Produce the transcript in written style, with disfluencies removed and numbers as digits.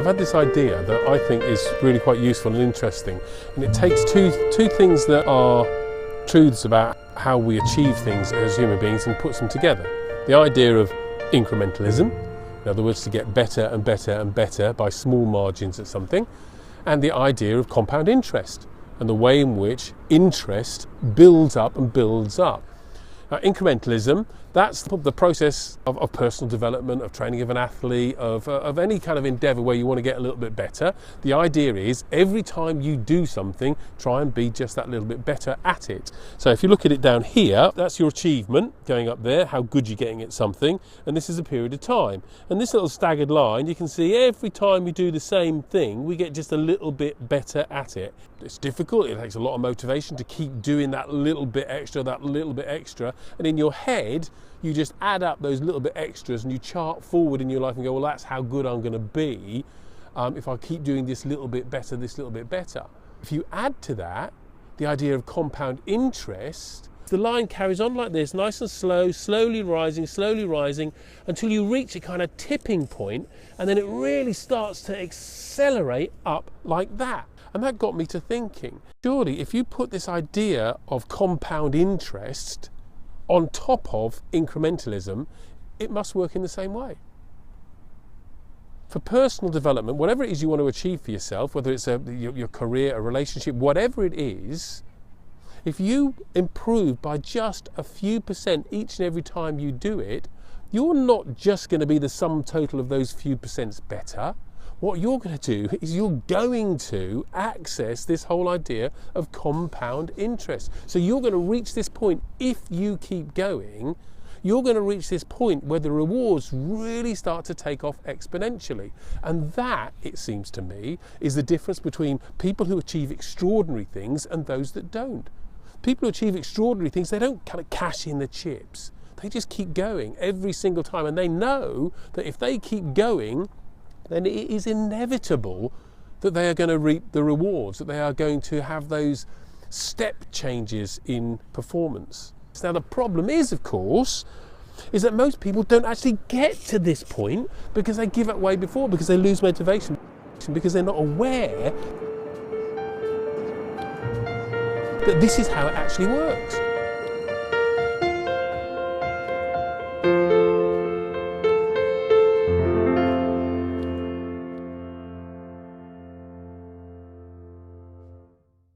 I've had this idea that I think is really quite useful and interesting, and it takes two things that are truths about how we achieve things as human beings and puts them together. The idea of incrementalism, in other words, to get better and better and better by small margins at something, and the idea of compound interest and the way in which interest builds up and builds up. Now, incrementalism, that's the process of personal development, of training of an athlete, of any kind of endeavour where you want to get a little bit better. The idea is every time you do something, try and be just that little bit better at it. So if you look at it down here, that's your achievement going up there, how good you're getting at something, and this is a period of time. And this little staggered line, you can see every time we do the same thing, we get just a little bit better at it. It's difficult, it takes a lot of motivation to keep doing that little bit extra, and in your head, you just add up those little bit extras and you chart forward in your life and go, well, that's how good I'm going to be if I keep doing this little bit better, this little bit better. If you add to that the idea of compound interest, the line carries on like this, nice and slow, slowly rising until you reach a kind of tipping point, and then it really starts to accelerate up like that. And that got me to thinking, surely if you put this idea of compound interest on top of incrementalism, it must work in the same way. For personal development, whatever it is you want to achieve for yourself, whether it's your career, a relationship, whatever it is, if you improve by just a few percent each and every time you do it, you're not just going to be the sum total of those few percents better. What you're going to do is you're going to access this whole idea of compound interest. So you're going to reach this point, if you keep going, you're going to reach this point where the rewards really start to take off exponentially. And that, it seems to me, is the difference between people who achieve extraordinary things and those that don't. People who achieve extraordinary things, they don't kind of cash in the chips. They just keep going every single time, and they know that if they keep going, then it is inevitable that they are going to reap the rewards, that they are going to have those step changes in performance. Now the problem is, of course, is that most people don't actually get to this point because they give up way before, because they lose motivation, because they're not aware that this is how it actually works.